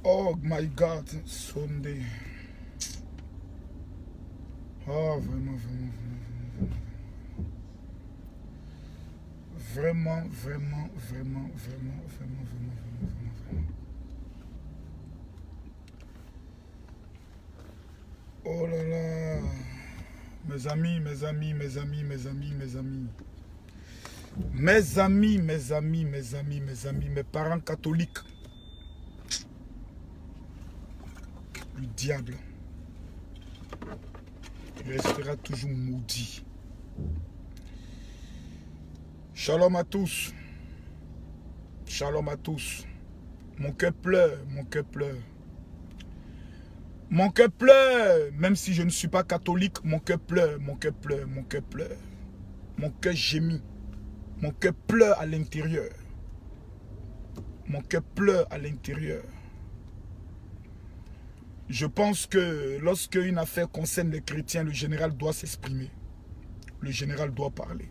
Oh my God, Sunday. Oh, vraiment. Vraiment. Oh là là. Mes amis. Mes parents catholiques. Le diable. Il restera toujours maudit. Shalom à tous. Shalom à tous. Mon cœur pleure. Mon cœur pleure. Même si je ne suis pas catholique, mon cœur pleure. Mon cœur gémit. Mon cœur pleure à l'intérieur. Je pense que lorsque une affaire concerne les chrétiens, le général doit s'exprimer. Le général doit parler.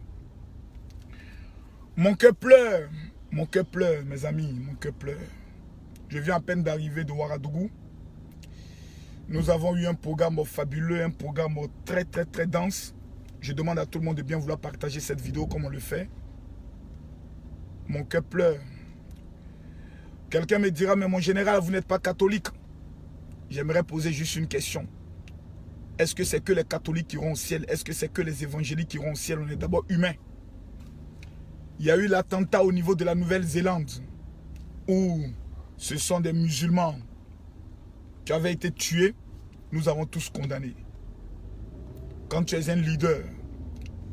Mon cœur pleure, mes amis, mon cœur pleure. Je viens à peine d'arriver de Ouagadougou. Nous avons eu un programme fabuleux, un programme très dense. Je demande à tout le monde de bien vouloir partager cette vidéo comme on le fait. Mon cœur pleure. Quelqu'un me dira, mais mon général, vous n'êtes pas catholique. J'aimerais poser juste une question. Est-ce que c'est que les catholiques qui iront au ciel? Est-ce que c'est que les évangéliques qui iront au ciel? On est d'abord humains. Il y a eu l'attentat au niveau de la Nouvelle-Zélande où ce sont des musulmans qui avaient été tués. Nous avons tous condamné. Quand tu es un leader,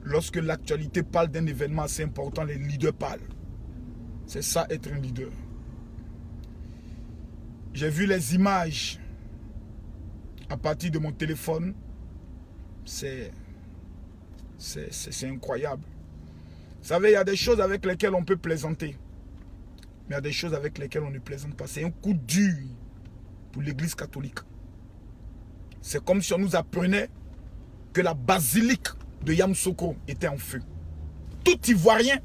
lorsque l'actualité parle d'un événement assez important, les leaders parlent. C'est ça être un leader. J'ai vu les images à partir de mon téléphone. C'est incroyable. Vous savez, il y a des choses avec lesquelles on peut plaisanter. Mais il y a des choses avec lesquelles on ne plaisante pas. C'est un coup dur pour l'église catholique. C'est comme si on nous apprenait que la basilique de Yamoussoukro était en feu. Tout Ivoirien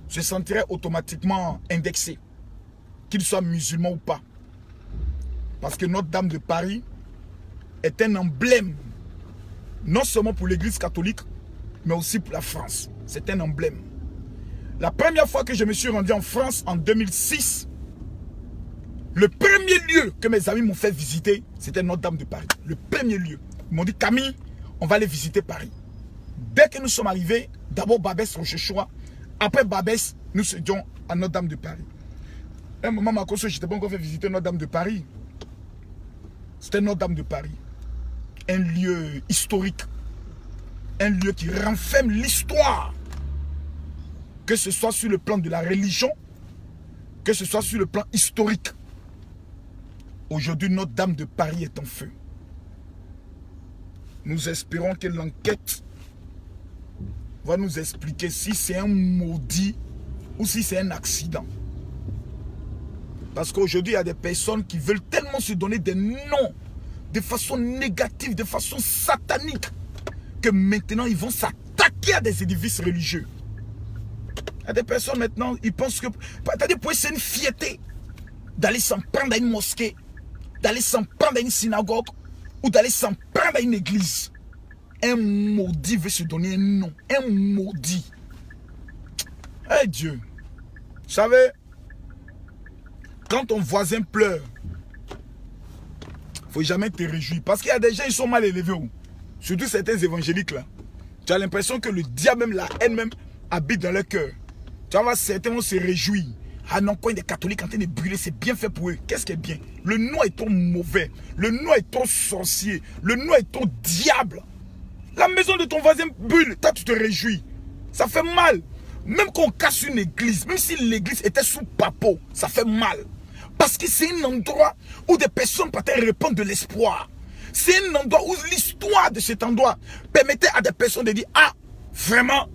se sentirait automatiquement indexé, qu'il soit musulman ou pas. Parce que Notre-Dame de Paris est un emblème, non seulement pour l'église catholique, mais aussi pour la France. C'est un emblème. La première fois que je me suis rendu en France, en 2006, le premier lieu que mes amis m'ont fait visiter, c'était Notre-Dame de Paris. Le premier lieu. Ils m'ont dit, Camille, on va aller visiter Paris. Dès que nous sommes arrivés, d'abord Babès, Rochechouart. Après Babès, nous étions à Notre-Dame de Paris. Un moment, ma cause, je n'étais pas encore fait visiter Notre-Dame de Paris. C'était Notre-Dame de Paris. Un lieu historique. Un lieu qui renferme l'histoire. Que ce soit sur le plan de la religion, que ce soit sur le plan historique. Aujourd'hui, Notre-Dame de Paris est en feu. Nous espérons que l'enquête va nous expliquer si c'est un maudit ou si c'est un accident. Parce qu'aujourd'hui, il y a des personnes qui veulent tellement se donner des noms de façon négative, de façon satanique, que maintenant, ils vont s'attaquer à des édifices religieux. Il y a des personnes maintenant, ils pensent que... c'est une fierté d'aller s'en prendre à une mosquée, d'aller s'en prendre à une synagogue, ou d'aller s'en prendre à une église. Un maudit veut se donner un nom. Un maudit. Eh Dieu. Vous savez, quand ton voisin pleure, il ne faut jamais te réjouir. Parce qu'il y a des gens, ils sont mal élevés. Surtout certains évangéliques là. Tu as l'impression que le diable, même la haine même, habite dans leur cœur. Tu vas voir, certains vont se réjouir. Ah non, quand il y a des catholiques en train de brûler, c'est bien fait pour eux. Qu'est-ce qui est bien? Le nom est trop mauvais. Le nom est trop sorcier. Le nom est trop diable. La maison de ton voisin brûle. Toi, tu te réjouis. Ça fait mal. Même quand on casse une église, même si l'église était sous papeau, ça fait mal. Parce que c'est un endroit où des personnes peut-être répandent de l'espoir. C'est un endroit où l'histoire de cet endroit permettait à des personnes de dire, ah, vraiment,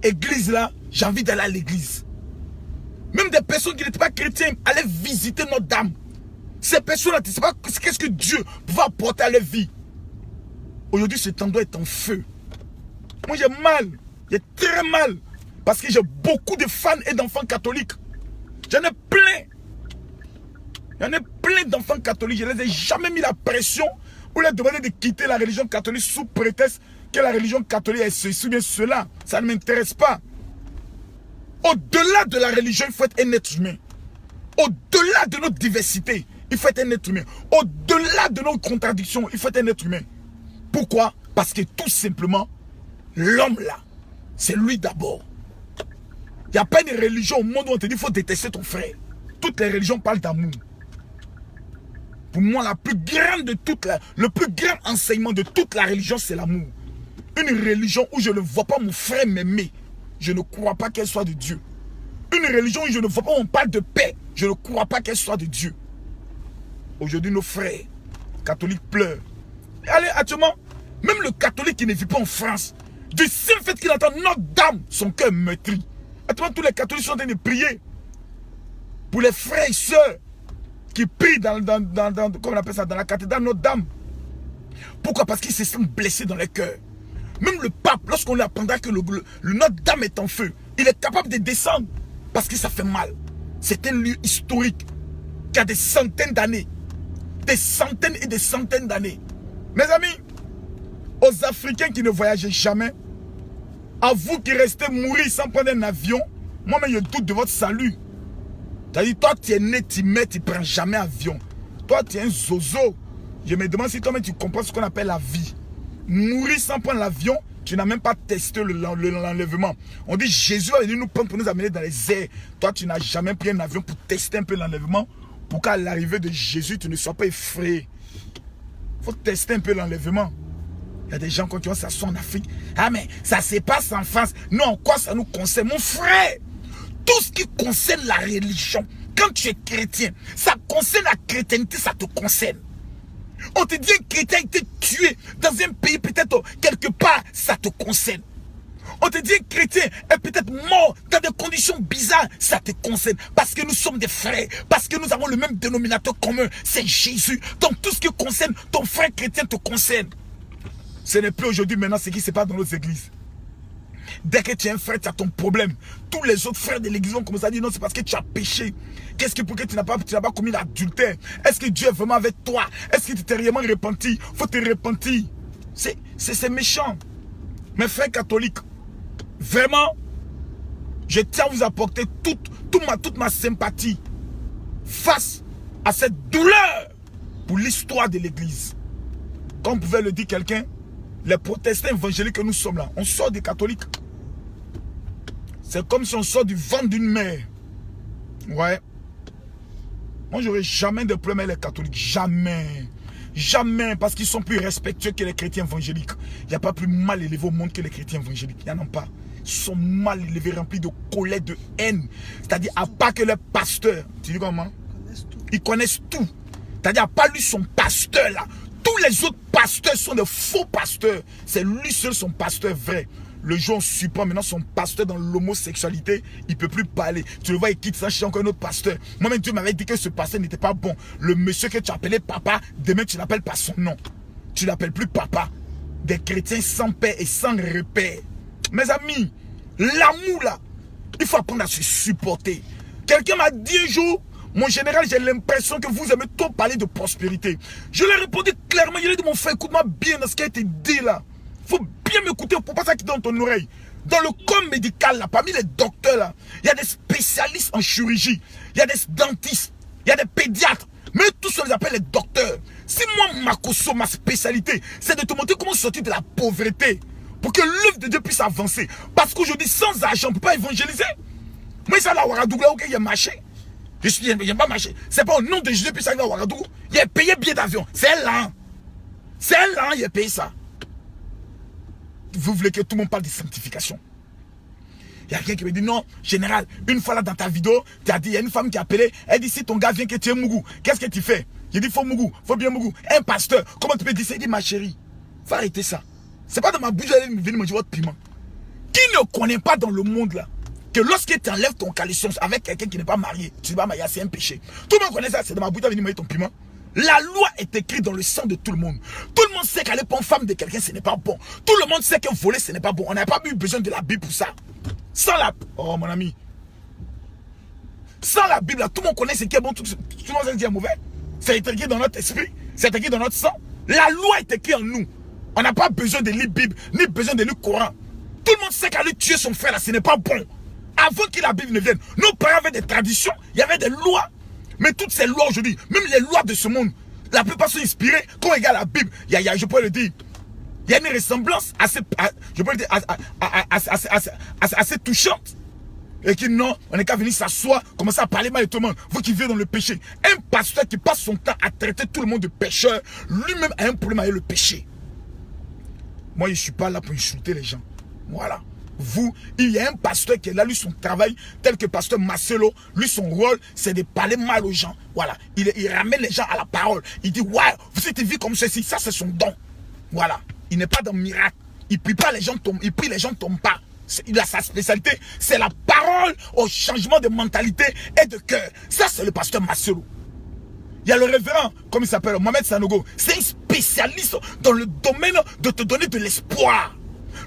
église là, j'ai envie d'aller à l'église. Même des personnes qui n'étaient pas chrétiennes allaient visiter Notre-Dame. Ces personnes-là, tu ne sais pas qu'est-ce que Dieu va apporter à leur vie. Aujourd'hui, cet endroit est en feu. Moi, j'ai mal. J'ai très mal. Parce que j'ai beaucoup de fans et d'enfants catholiques. J'en ai plein. Il y en a plein d'enfants catholiques. Je ne les ai jamais mis la pression ou leur demandé de quitter la religion catholique sous prétexte que la religion catholique est ceci ou bien cela. Ça ne m'intéresse pas. Au-delà de la religion, il faut être un être humain. Au-delà de notre diversité, il faut être un être humain. Au-delà de nos contradictions, il faut être un être humain. Pourquoi? Parce que tout simplement, l'homme là, c'est lui d'abord. Il n'y a pas une religion au monde où on te dit qu'il faut détester ton frère. Toutes les religions parlent d'amour. Pour moi, la plus grande de toutes, le plus grand enseignement de toute la religion, c'est l'amour. Une religion où je ne vois pas mon frère m'aimer, je ne crois pas qu'elle soit de Dieu. Une religion où je ne vois pas où on parle de paix, je ne crois pas qu'elle soit de Dieu. Aujourd'hui, nos frères catholiques pleurent. Et allez, actuellement, même le catholique qui ne vit pas en France, du seul fait qu'il entend Notre-Dame, son cœur meurtri. Actuellement, tous les catholiques sont en train de prier pour les frères et sœurs qui prient dans comment on appelle ça, dans la cathédrale Notre-Dame. Pourquoi? Parce qu'ils se sentent blessés dans les cœurs. Même le pape, lorsqu'on lui apprendra que le Notre-Dame est en feu, il est capable de descendre parce que ça fait mal. C'est un lieu historique qui a des centaines d'années. Des centaines et des centaines d'années. Mes amis, aux Africains qui ne voyagent jamais, à vous qui restez mourir sans prendre un avion, moi-même je doute de votre salut. C'est-à-dire, toi tu es né, tu mets, tu ne prends jamais avion. Toi tu es un zozo. Je me demande si toi-même tu comprends ce qu'on appelle la vie. Mourir sans prendre l'avion, tu n'as même pas testé l'enlèvement. On dit Jésus est venu nous prendre pour nous amener dans les airs. Toi tu n'as jamais pris un avion pour tester un peu l'enlèvement. Pour qu'à l'arrivée de Jésus, tu ne sois pas effrayé. Il faut tester un peu l'enlèvement. Il y a des gens qui vont s'asseoir en Afrique. Ah mais ça se passe en France. Non, quoi ça nous concerne? Mon frère, tout ce qui concerne la religion, quand tu es chrétien, ça concerne la chrétienté, ça te concerne. On te dit un chrétien a été tué dans un pays, peut-être quelque part, ça te concerne. On te dit un chrétien est peut-être mort dans des conditions bizarres, ça te concerne. Parce que nous sommes des frères, parce que nous avons le même dénominateur commun, c'est Jésus. Donc tout ce qui concerne ton frère chrétien te concerne. Ce n'est plus aujourd'hui maintenant ce qui se passe dans nos églises. Dès que tu es un frère, tu as ton problème. Tous les autres frères de l'église vont commencer à dire non, c'est parce que tu as péché. Qu'est-ce que pour que tu n'as pas commis l'adultère? Est-ce que Dieu est vraiment avec toi? Est-ce que tu t'es réellement repenti? Il faut te repentir. C'est méchant. Mes frères catholiques, vraiment, je tiens à vous apporter toute ma sympathie face à cette douleur pour l'histoire de l'église. Comme pouvait le dire quelqu'un, les protestants évangéliques que nous sommes là, on sort des catholiques. C'est comme si on sort du ventre d'une mère. Ouais. Moi, j'aurais jamais de problème avec les catholiques. Jamais. Jamais. Parce qu'ils sont plus respectueux que les chrétiens évangéliques. Il n'y a pas plus mal élevé au monde que les chrétiens évangéliques. Il n'y en a pas. Ils sont mal élevés, remplis de colère, de haine. C'est-à-dire, à part que le pasteur, tu dis comment? Ils connaissent tout. C'est-à-dire, à part lui, son pasteur là. Tous les autres pasteurs sont des faux pasteurs. C'est lui seul son pasteur vrai. Le jour où on supprime maintenant son pasteur dans l'homosexualité, il ne peut plus parler. Tu le vois, il quitte ça chez encore un autre pasteur. Moi-même, Dieu m'avait dit que ce pasteur n'était pas bon. Le monsieur que tu appelais papa, demain tu n'appelles pas son nom. Tu l'appelles plus papa. Des chrétiens sans paix et sans repère. Mes amis, l'amour là, il faut apprendre à se supporter. Quelqu'un m'a dit un jour, mon général, j'ai l'impression que vous aimez trop parler de prospérité. Je lui ai répondu clairement, je lui ai dit, mon frère, écoute-moi bien dans ce qui a été dit là. Il faut bien m'écouter pour pas ça qui dans ton oreille. Dans le corps médical là, parmi les docteurs là, il y a des spécialistes en chirurgie, il y a des dentistes, il y a des pédiatres. Mais tous ceux qu'on appelle les docteurs. Si moi, Makosso, ma spécialité, c'est de te montrer comment sortir de la pauvreté pour que l'œuvre de Dieu puisse avancer. Parce qu'aujourd'hui, sans argent, on ne peut pas évangéliser. Moi, ça là, Ouagadougou, ok, il y a marché. Je n'ai pas marché. C'est pas au nom de Jésus puis ça arrive à Ouagadougou. Il a payé billet d'avion. C'est lent. C'est lent, il a payé ça. Vous voulez que tout le monde parle de sanctification. Il y a quelqu'un qui me dit non, général, une fois là dans ta vidéo, tu as dit, il y a une femme qui a appelé, elle dit si ton gars vient que tu es Mougou, qu'est-ce que tu fais? J'ai dit faut Mougou, faut bien Mougou. Un pasteur, comment tu peux dire ça? Il dit ma chérie, faut arrêter ça. C'est pas dans ma bouche, elle venir manger votre piment. Qui ne connaît pas dans le monde là que lorsque tu enlèves ton caleçon avec quelqu'un qui n'est pas marié, tu ne vas pas marier, c'est un péché. Tout le monde connaît ça, c'est dans ma bouche, venir manger ton piment. La loi est écrite dans le sang de tout le monde. Tout le monde sait qu'aller pour une femme de quelqu'un, ce n'est pas bon. Tout le monde sait que voler, ce n'est pas bon. On n'a pas eu besoin de la Bible pour ça. Sans la... Oh mon ami. Sans la Bible, là, tout le monde connaît ce qui est bon, tout le monde sait ce qui est mauvais. C'est écrit dans notre esprit, c'est écrit dans notre sang. La loi est écrite en nous. On n'a pas besoin de lire Bible, ni besoin de lire Coran. Tout le monde sait qu'aller tuer son frère, là, ce n'est pas bon. Avant que la Bible ne vienne, nos parents avaient des traditions, il y avait des lois. Mais toutes ces lois aujourd'hui, même les lois de ce monde, la plupart sont inspirées. Quand on regarde la Bible, je peux le dire, il y a une ressemblance assez, je peux le dire, assez touchante. Et qui non, on n'est qu'à venir s'asseoir, commencer à parler mal de tout le monde. Vous qui vivez dans le péché. Un pasteur qui passe son temps à traiter tout le monde de pécheur, lui-même a un problème avec le péché. Moi, je ne suis pas là pour insulter les gens. Voilà. Vous, il y a un pasteur qui est là, lui, son travail, tel que pasteur Marcelo, lui, son rôle, c'est de parler mal aux gens. Voilà. Il ramène les gens à la parole. Il dit, ouais, vous êtes vu comme ceci, ça, c'est son don. Voilà. Il n'est pas dans le miracle. Il prie pas, les gens tombent. Il prie, les gens ne tombent pas. Il a sa spécialité, c'est la parole au changement de mentalité et de cœur. Ça, c'est le pasteur Marcelo. Il y a le révérend, comme il s'appelle, Mohamed Sanogo. C'est un spécialiste dans le domaine de te donner de l'espoir.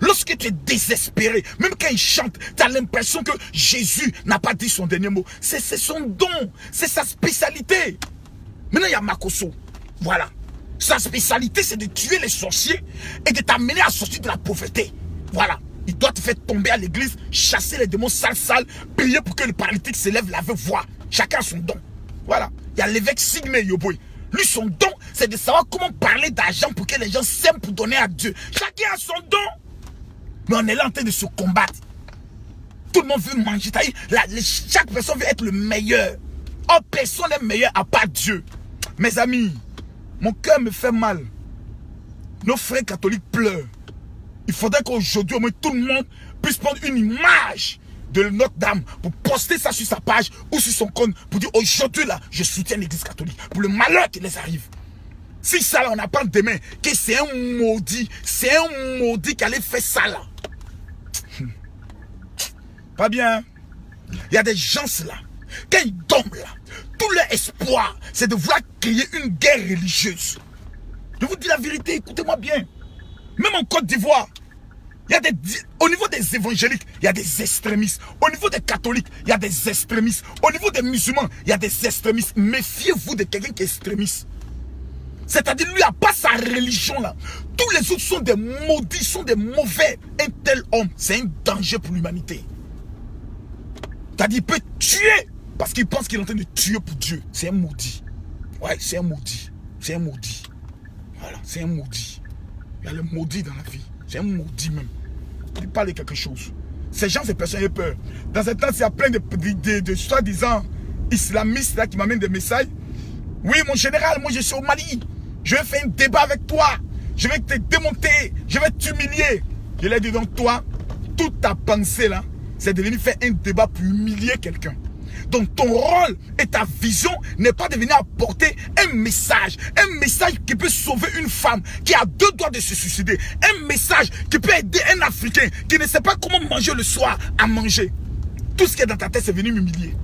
Lorsque tu es désespéré, même quand il chante, tu as l'impression que Jésus n'a pas dit son dernier mot. C'est son don, c'est sa spécialité. Maintenant, il y a Makoso. Voilà. Sa spécialité, c'est de tuer les sorciers et de t'amener à sortir de la pauvreté. Voilà. Il doit te faire tomber à l'église, chasser les démons sales, prier pour que le paralytique s'élève, laver voix. Chacun a son don. Voilà. Il y a l'évêque Signé Yoboy. Lui, son don, c'est de savoir comment parler d'argent pour que les gens s'aiment pour donner à Dieu. Chacun a son don. Mais on est là en train de se combattre. Tout le monde veut manger. Chaque personne veut être le meilleur. Oh, personne n'est meilleur à part Dieu. Mes amis, mon cœur me fait mal. Nos frères catholiques pleurent. Il faudrait qu'aujourd'hui, au moins, tout le monde puisse prendre une image de Notre-Dame pour poster ça sur sa page ou sur son compte pour dire aujourd'hui, là, je soutiens l'église catholique pour le malheur qui les arrive. Si ça, là, on apprend demain que c'est un maudit qui allait faire ça, là. Pas bien. Il y a des gens, là, quand ils tombent, là, tout leur espoir, c'est de vouloir créer une guerre religieuse. Je vous dis la vérité, écoutez-moi bien. Même en Côte d'Ivoire, au niveau des évangéliques, il y a des extrémistes. Au niveau des catholiques, il y a des extrémistes. Au niveau des musulmans, il y a des extrémistes. Méfiez-vous de quelqu'un qui est extrémiste. C'est-à-dire, lui n'a pas sa religion là. Tous les autres sont des maudits, sont des mauvais. Un tel homme, c'est un danger pour l'humanité. C'est-à-dire, il peut tuer parce qu'il pense qu'il est en train de tuer pour Dieu. C'est un maudit. Ouais, c'est un maudit. C'est un maudit. Voilà, c'est un maudit. Il y a le maudit dans la vie. C'est un maudit même. Il parle de quelque chose. Ces gens, ces personnes ont peur. Dans ce temps, il y a plein de soi-disant islamistes là qui m'amènent des messages. Oui, mon général, moi je suis au Mali. Je vais faire un débat avec toi. Je vais te démonter. Je vais t'humilier. Je l'ai dit, donc toi, toute ta pensée là, c'est de venir faire un débat pour humilier quelqu'un. Donc ton rôle et ta vision n'est pas de venir apporter un message qui peut sauver une femme qui a 2 doigts de se suicider, un message qui peut aider un Africain qui ne sait pas comment manger le soir à manger. Tout ce qui est dans ta tête, c'est venir m'humilier.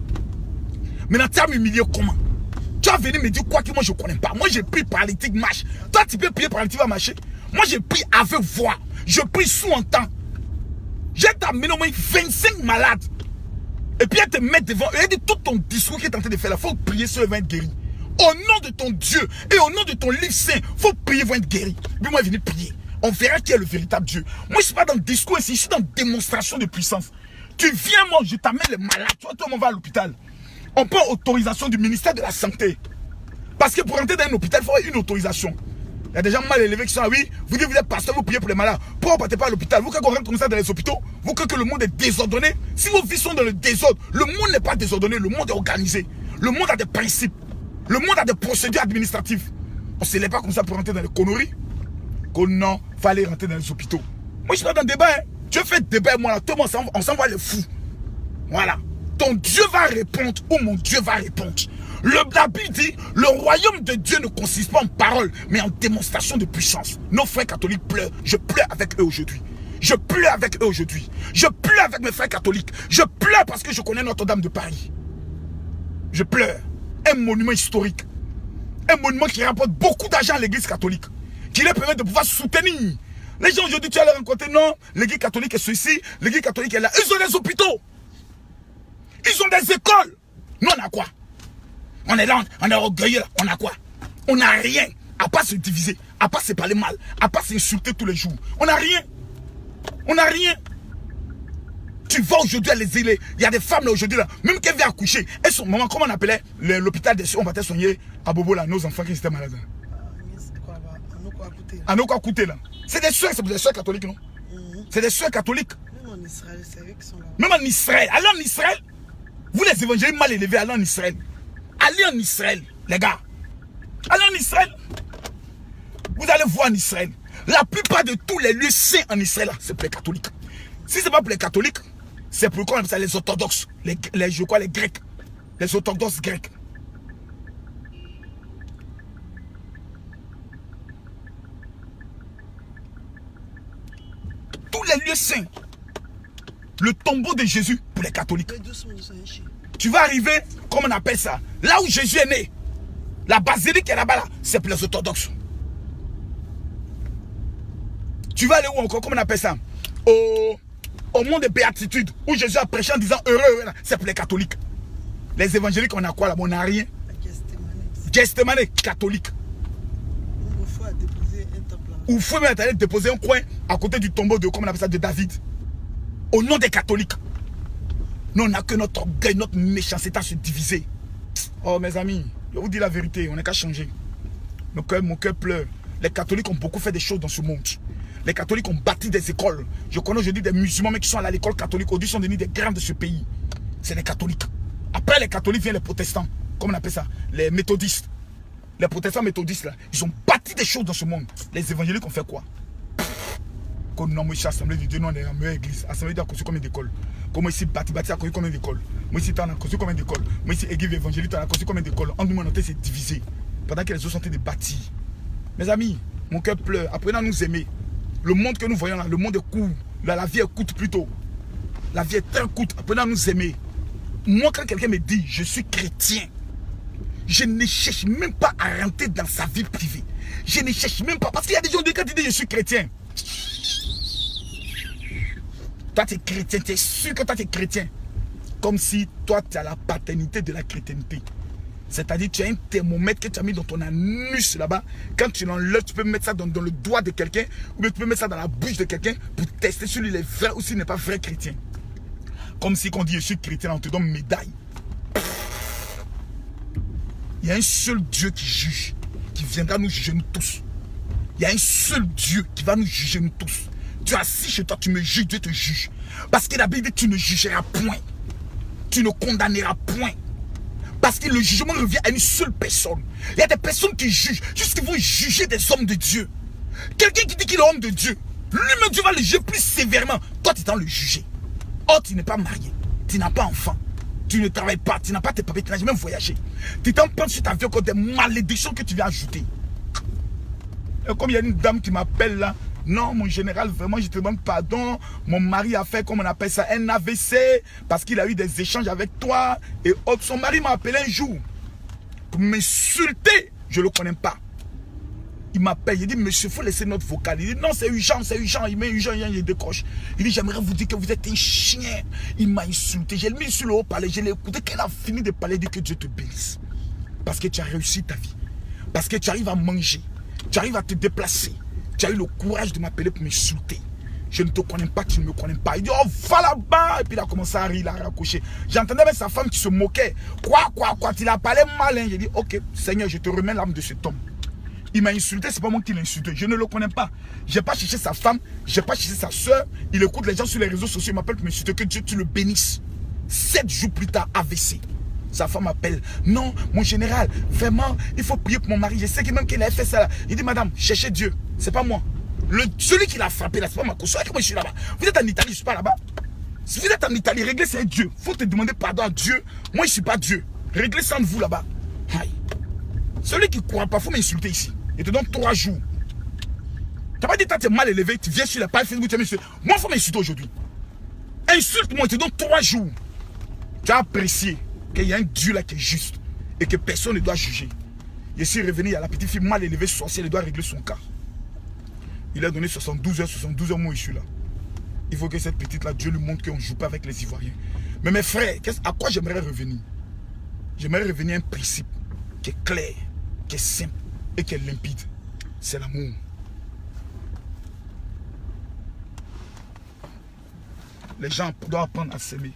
Maintenant, tu vas m'humilier comment? Tu vas venir me dire quoi que moi je ne connais pas. Moi j'ai pris paralytique marche. Toi tu peux prier paralytique va marcher. Moi j'ai pris avec voix. Je prie sous-entend. J'ai amené au moins 25 malades. Et puis elle te met devant, elle dit tout ton discours qui est en train de faire là, il faut prier sur le vin être guéri. Au nom de ton Dieu et au nom de ton livre saint, il faut prier pour être guéri. Puis moi, venir prier. On verra qui est le véritable Dieu. Moi, je ne suis pas dans le discours ici, je suis dans la démonstration de puissance. Tu viens, moi, je t'amène les malades. Tu vois, tout le monde va à l'hôpital. On prend autorisation du ministère de la Santé. Parce que pour entrer dans un hôpital, il faut avoir une autorisation. Il y a des gens mal élevés qui sont, ah oui, vous dites vous êtes pasteur, vous priez pour les malades. Pourquoi vous ne partez pas à l'hôpital? Vous croyez qu'on rentre comme ça dans les hôpitaux? Vous croyez que le monde est désordonné? Si vos vies sont dans le désordre, le monde n'est pas désordonné, le monde est organisé. Le monde a des principes. Le monde a des procédures administratives. On ne se lève pas comme ça pour rentrer dans les conneries. Que non, il fallait rentrer dans les hôpitaux. Moi, je suis pas dans le débat. Hein. Dieu fait le débat, moi, là, tout le monde, on s'envoie les fous. Voilà. Ton Dieu va répondre ou mon Dieu va répondre. La Bible dit, le royaume de Dieu ne consiste pas en parole, mais en démonstration de puissance. Nos frères catholiques pleurent. Je pleure avec eux aujourd'hui. Je pleure avec eux aujourd'hui. Je pleure avec mes frères catholiques. Je pleure parce que je connais Notre-Dame de Paris. Je pleure. Un monument historique. Un monument qui rapporte beaucoup d'argent à l'église catholique. Qui leur permet de pouvoir soutenir. Les gens aujourd'hui, tu vas les rencontrer. Non, l'église catholique est ceci, l'église catholique est là. Ils ont des hôpitaux. Ils ont des écoles. Nous, on a quoi? On est là, on est orgueilleux, là. On a quoi? On n'a rien. À part se diviser, à part se parler mal, à part s'insulter tous les jours. On n'a rien. On n'a rien. Tu vas aujourd'hui à les îles. Il y a des femmes là aujourd'hui là, même qui viennent accoucher. Elles sont, maman, comment on appelait l'hôpital des soins, on va te soigner à Bobo là, nos enfants qui étaient malades. À nos quoi coûter là. C'est des soeurs, c'est des soeurs catholiques, non? C'est des soeurs catholiques. Même en Israël, c'est eux qui sont là. Même en Israël. Allez en Israël. Vous les évangélistes mal élevés, allez en Israël. Allez en Israël, les gars. Allez en Israël. Vous allez voir en Israël. La plupart de tous les lieux saints en Israël, c'est pour les catholiques. Si ce n'est pas pour les catholiques, c'est pour quoi on appelle ça, les orthodoxes. Je crois les grecs. Les orthodoxes grecs. Tous les lieux saints. Le tombeau de Jésus pour les catholiques. Tu vas arriver, comment on appelle ça, là où Jésus est né. La basilique est là-bas, là, c'est pour les orthodoxes. Tu vas aller où encore, comment on appelle ça, au monde de béatitude, où Jésus a prêché en disant heureux, c'est pour les catholiques. Les évangéliques, on a quoi là? On n'a rien. Gethsemane, catholique. Ou il faut même aller déposer un coin à côté du tombeau de, comment on appelle ça, de David. Au nom des catholiques. Nous, on n'a que notre orgueil, notre méchanceté à se diviser. Oh mes amis, je vous dis la vérité, on n'a qu'à changer. Mon cœur pleure. Les catholiques ont beaucoup fait des choses dans ce monde. Les catholiques ont bâti des écoles. Je connais aujourd'hui des musulmans mais qui sont allés à l'école catholique. Aujourd'hui, sont devenus des grands de ce pays. C'est les catholiques. Après les catholiques viennent les protestants. Comment on appelle ça? Les méthodistes. Les protestants méthodistes, là, ils ont bâti des choses dans ce monde. Les évangéliques ont fait quoi? Quand nous sommes assemblée de Dieu, nous on est la meilleure église. Assemblée de Dieu a construit combien d'écoles? Comment ici bâti a construit combien d'écoles? Moi ici, tu as construit combien d'écoles? Moi ici, église évangélique, tu as construit combien d'écoles? En nous, on s'est divisé. Pendant que les autres sont en train de bâtir. Mes amis, mon cœur pleure. Apprenez à nous aimer. Le monde que nous voyons là, le monde est court. Là, la vie est courte plutôt. La vie est très courte. Apprenez à nous aimer. Moi, quand quelqu'un me dit, je suis chrétien, je ne cherche même pas à rentrer dans sa vie privée. Je ne cherche même pas. Parce qu'il y a des gens qui quand tu dis, je suis chrétien. Toi, tu es chrétien. Tu es sûr que toi, tu es chrétien. Comme si toi, tu as la paternité de la chrétienté. C'est-à-dire, tu as un thermomètre que tu as mis dans ton anus là-bas. Quand tu l'enlèves, tu peux mettre ça dans le doigt de quelqu'un. Ou bien tu peux mettre ça dans la bouche de quelqu'un pour tester si lui est vrai ou s'il n'est pas vrai chrétien. Comme si quand on dit je suis chrétien, on te donne une médaille. Il y a un seul Dieu qui juge, qui viendra nous juger nous tous. Il y a un seul Dieu qui va nous juger nous tous. Tu es assis chez toi, tu me juges, Dieu te juge. Parce que la Bible dit tu ne jugeras point. Tu ne condamneras point. Parce que le jugement revient à une seule personne. Il y a des personnes qui jugent, juste qu'ils vont juger des hommes de Dieu. Quelqu'un qui dit qu'il est homme de Dieu, lui-même Dieu va le juger plus sévèrement. Toi, tu es dans le juger. Oh, tu n'es pas marié, tu n'as pas enfant, tu ne travailles pas, tu n'as pas tes papiers, tu n'as jamais voyagé. Tu t'en prends sur ta vie encore des malédictions que tu viens ajouter. Et comme il y a une dame qui m'appelle là, non, mon général, vraiment, je te demande pardon. Mon mari a fait, comme on appelle ça, un AVC, parce qu'il a eu des échanges avec toi. Et son mari m'a appelé un jour pour m'insulter. Je ne le connais pas. Il m'appelle, il dit, monsieur, il faut laisser notre vocal. Il dit, non, c'est urgent, c'est urgent. Il met urgent, il décroche. Il dit, j'aimerais vous dire que vous êtes un chien. Il m'a insulté. J'ai mis sur le haut-parler, je l'ai écouté. Qu'elle a fini de parler, dit que Dieu te bénisse. Parce que tu as réussi ta vie. Parce que tu arrives à manger. Tu arrives à te déplacer. Tu as eu le courage de m'appeler pour m'insulter. Je ne te connais pas, tu ne me connais pas. Il dit, oh, va là-bas. Et puis il a commencé à rire, il a raccroché. J'entendais même sa femme qui se moquait. Quoi, il a parlé mal. J'ai dit, ok, Seigneur, je te remets l'âme de cet homme. Il m'a insulté, c'est pas moi qui l'ai insulté. Je ne le connais pas. Je n'ai pas cherché sa femme, je n'ai pas cherché sa soeur. Il écoute les gens sur les réseaux sociaux, il m'appelle pour m'insulter. Que Dieu tu le bénisse. 7 jours plus tard, AVC. Sa femme m'appelle. Non, mon général, vraiment, il faut prier pour mon mari. Je sais que même qu'il a fait ça là. Il dit, madame, cherchez Dieu. C'est pas moi. Celui qui l'a frappé là, c'est pas ma cause. Moi, je suis là-bas. Vous êtes en Italie, je ne suis pas là-bas. Si vous êtes en Italie, réglez c'est Dieu. Il faut te demander pardon à Dieu. Moi, je ne suis pas Dieu. Réglez ça de vous là-bas. Celui qui ne croit pas, il faut m'insulter ici. Il te donne 3 jours. Tu n'as pas dit que tu es mal élevé, tu viens sur la page Facebook, tu m'insultes. Moi, il faut m'insulter aujourd'hui. Insulte-moi, il te donne 3 jours. Tu as apprécié qu'il y a un Dieu là qui est juste et que personne ne doit juger. Je suis revenu, il y a la petite fille mal élevée, sorcière, elle doit régler son cas. Il a donné 72 heures, moi je suis là. Il faut que cette petite là, Dieu lui montre qu'on ne joue pas avec les Ivoiriens. Mais mes frères, à quoi j'aimerais revenir? J'aimerais revenir à un principe qui est clair, qui est simple et qui est limpide. C'est l'amour. Les gens doivent apprendre à s'aimer.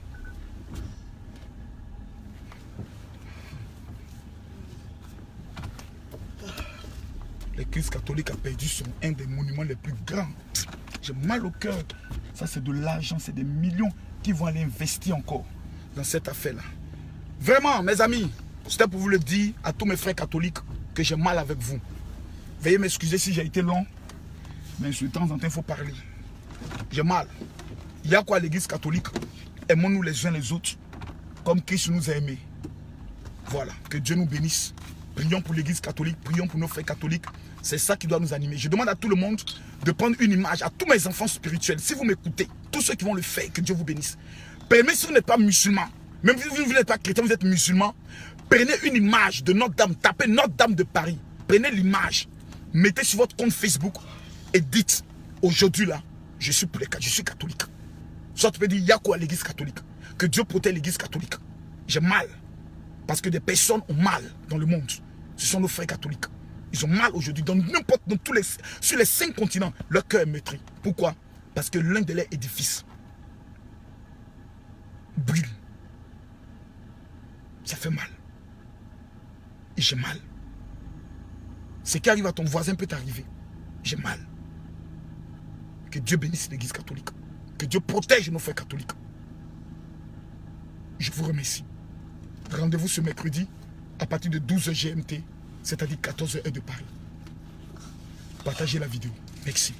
L'Église catholique a perdu un des monuments les plus grands. J'ai mal au cœur. Ça, c'est de l'argent, c'est des millions qui vont aller investir encore dans cette affaire-là. Vraiment, mes amis, c'était pour vous le dire à tous mes frères catholiques que j'ai mal avec vous. Veuillez m'excuser si j'ai été long, mais de temps en temps, il faut parler. J'ai mal. Il y a quoi à l'Église catholique? Aimons-nous les uns les autres comme Christ nous a aimés. Voilà, que Dieu nous bénisse. Prions pour l'Église catholique, prions pour nos frères catholiques. C'est ça qui doit nous animer. Je demande à tout le monde de prendre une image, à tous mes enfants spirituels. Si vous m'écoutez, tous ceux qui vont le faire, que Dieu vous bénisse. Même si vous n'êtes pas musulman, même si vous n'êtes pas chrétien, vous êtes musulman, prenez une image de Notre-Dame, tapez Notre-Dame de Paris. Prenez l'image, mettez sur votre compte Facebook et dites, aujourd'hui là, je suis pour les cas, je suis catholique. Soit tu peux dire, il y a quoi à l'Église catholique? Que Dieu protège l'Église catholique. J'ai mal. Parce que des personnes ont mal dans le monde. Ce sont nos frères catholiques. Ils ont mal aujourd'hui. Sur les 5 continents, leur cœur est meurtri. Pourquoi? Parce que l'un de leurs édifices brûle. Ça fait mal. Et j'ai mal. Ce qui arrive à ton voisin peut t'arriver. J'ai mal. Que Dieu bénisse l'Église catholique. Que Dieu protège nos frères catholiques. Je vous remercie. Rendez-vous ce mercredi à partir de 12h GMT, c'est-à-dire 14h de Paris. Partagez la vidéo. Merci.